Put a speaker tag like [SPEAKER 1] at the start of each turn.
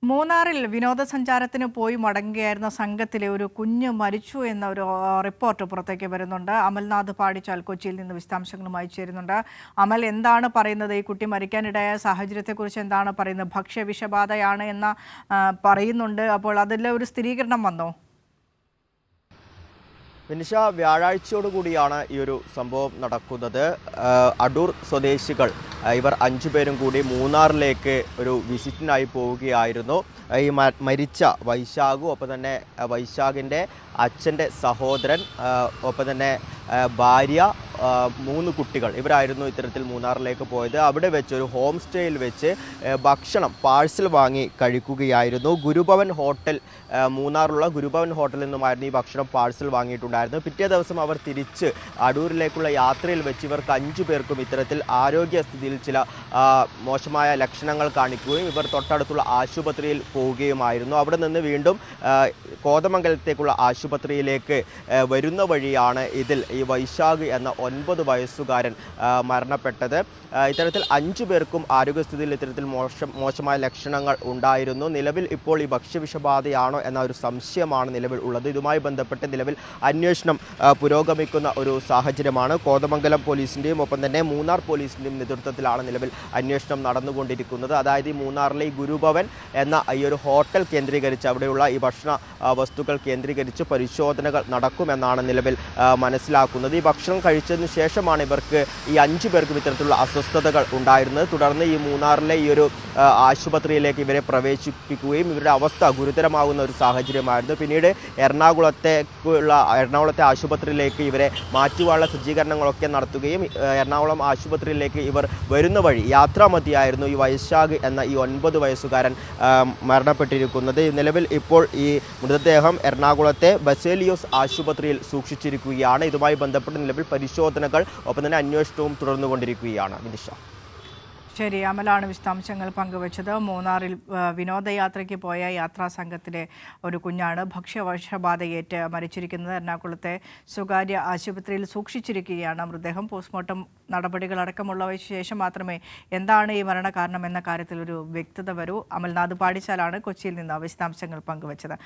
[SPEAKER 1] മൂന്നാറിൽ വിനോദസഞ്ചാരത്തിന് പോയി മടങ്ങുകയായിരുന്ന സംഘത്തിലെ ഒരു കുഞ്ഞ് മരിച്ചു എന്ന ഒരു റിപ്പോർട്ട് പുറത്തേക്ക് വരുന്നുണ്ട്. അമൽനാഥ് പാടിച്ചാൽ കൊച്ചിയിൽ നിന്ന് വിശദാംശങ്ങളുമായി ചേരുന്നുണ്ട്. അമൽ, എന്താണ് പറയുന്നത്? ഈ കുട്ടി മരിക്കാനിടയായ സാഹചര്യത്തെക്കുറിച്ച് എന്താണ് പറയുന്നത്? ഭക്ഷ്യവിഷബാധയാണ് എന്ന് പറയുന്നുണ്ട്. അപ്പോൾ അതിൽ ഒരു സ്ഥിരീകരണം വന്നോ?
[SPEAKER 2] വിനിഷ, വ്യാഴാഴ്ചയോടുകൂടിയാണ് ഈ ഒരു സംഭവം നടക്കുന്നത്. അടൂർ സ്വദേശികൾ ഇവർ 5 പേരും കൂടി മൂന്നാറിലേക്ക് ഒരു വിസിറ്റിനായി പോവുകയായിരുന്നു. ഈ മരിച്ച വൈശാഖും ഒപ്പം തന്നെ വൈശാഖിൻ്റെ അച്ഛൻ്റെ സഹോദരൻ ഒപ്പം തന്നെ ഭാര്യ 3 കുട്ടികൾ ഇവരായിരുന്നു ഇത്തരത്തിൽ മൂന്നാറിലേക്ക് പോയത്. അവിടെ വെച്ച് ഒരു ഹോം സ്റ്റേയിൽ വെച്ച് ഭക്ഷണം പാഴ്സൽ വാങ്ങി കഴിക്കുകയായിരുന്നു. ഗുരുഭവൻ ഹോട്ടൽ, മൂന്നാറുള്ള ഗുരുഭവൻ ഹോട്ടലിൽ നിന്നുമായിരുന്നു ഈ ഭക്ഷണം പാഴ്സൽ വാങ്ങിയിട്ടുണ്ടായിരുന്നു. പിറ്റേ ദിവസം അവർ തിരിച്ച് അടൂരിലേക്കുള്ള യാത്രയിൽ വെച്ച് ഇവർക്ക് 5 പേർക്കും ഇത്തരത്തിൽ ആരോഗ്യസ്ഥിതിയിൽ ചില മോശമായ ലക്ഷണങ്ങൾ കാണിക്കുകയും ഇവർ തൊട്ടടുത്തുള്ള ആശുപത്രിയിൽ പോവുകയുമായിരുന്നു. അവിടെ നിന്ന് വീണ്ടും കോതമംഗലത്തേക്കുള്ള ആശുപത്രിയിലേക്ക് വരുന്ന വഴിയാണ് ഇതിൽ ഈ വൈശാഖ് എന്ന 9 വയസ്സുകാരൻ മരണപ്പെട്ടത്. ഇത്തരത്തിൽ 5 പേർക്കും ആരോഗ്യസ്ഥിതിയിൽ ഇത്തരത്തിൽ മോശമായ ലക്ഷണങ്ങൾ ഉണ്ടായിരുന്നു. നിലവിൽ ഇപ്പോൾ ഈ ഭക്ഷ്യവിഷബാധയാണോ എന്ന ഒരു സംശയമാണ് നിലവിൽ ഉള്ളത്. ഇതുമായി ബന്ധപ്പെട്ട് നിലവിൽ അന്വേഷണം പുരോഗമിക്കുന്ന ഒരു സാഹചര്യമാണ്. കോതമംഗലം പോലീസിൻ്റെയും ഒപ്പം തന്നെ മൂന്നാർ പോലീസിൻ്റെയും നേതൃത്വത്തിലാണ് നിലവിൽ അന്വേഷണം നടന്നുകൊണ്ടിരിക്കുന്നത്. അതായത് ഈ മൂന്നാറിലെ ഈ ഗുരുഭവൻ എന്ന ഈ ഒരു ഹോട്ടൽ കേന്ദ്രീകരിച്ച് അവിടെയുള്ള ഈ ഭക്ഷണ വസ്തുക്കൾ കേന്ദ്രീകരിച്ച് പരിശോധനകൾ നടക്കുമെന്നാണ് നിലവിൽ മനസ്സിലാക്കുന്നത്. ഈ ഭക്ഷണം കഴിച്ചതിന് ശേഷമാണ് ഇവർക്ക് ഈ 5 പേർക്കും ഇത്തരത്തിലുള്ള അസ്വസ്ഥതകൾ ഉണ്ടായിരുന്നത്. തുടർന്ന് ഈ മൂന്നാറിലെ ഈ ഒരു ആശുപത്രിയിലേക്ക് ഇവരെ പ്രവേശിപ്പിക്കുകയും ഇവരുടെ അവസ്ഥ ഗുരുതരമാകുന്ന ഒരു സാഹചര്യമായിരുന്നു. പിന്നീട് എറണാകുളത്തെ ആശുപത്രിയിലേക്ക് ഇവരെ മാറ്റുവാനുള്ള സജ്ജീകരണങ്ങളൊക്കെ നടത്തുകയും എറണാകുളം ആശുപത്രിയിലേക്ക് ഇവർ വരുന്ന വഴി യാത്രാമധ്യയായിരുന്നു ഈ വൈശാഖ് എന്ന ഈ 9 വയസ്സുകാരൻ മരണപ്പെട്ടിരിക്കുന്നത്. നിലവിൽ ഇപ്പോൾ ഈ മൃതദേഹം എറണാകുളത്തെ ബസേലിയോസ് ആശുപത്രിയിൽ സൂക്ഷിച്ചിരിക്കുകയാണ്. ഇതുമായി ബന്ധപ്പെട്ട് നിലവിൽ പരിശോധനകൾ ഒപ്പം തന്നെ അന്വേഷണവും തുടർന്നുകൊണ്ടിരിക്കുകയാണ്. വിനിഷ,
[SPEAKER 1] ശരി, അമലാണ് വിശദാംശങ്ങൾ പങ്കുവച്ചത്. മൂന്നാറിൽ വിനോദയാത്രയ്ക്ക് പോയ യാത്രാ സംഘത്തിലെ ഒരു കുഞ്ഞാണ് ഭക്ഷ്യവിഷബാധയേറ്റ് മരിച്ചിരിക്കുന്നത്. എറണാകുളത്തെ സ്വകാര്യ ആശുപത്രിയിൽ സൂക്ഷിച്ചിരിക്കുകയാണ് മൃതദേഹം. പോസ്റ്റ്മോർട്ടം നടപടികളടക്കമുള്ളവയ്ക്ക് ശേഷം മാത്രമേ എന്താണ് ഈ മരണകാരണം എന്ന കാര്യത്തിൽ ഒരു വ്യക്തത വരൂ. അമൽനാഥ് പാടിച്ചാലാണ് കൊച്ചിയിൽ നിന്ന് വിശദാംശങ്ങൾ പങ്കുവച്ചത്.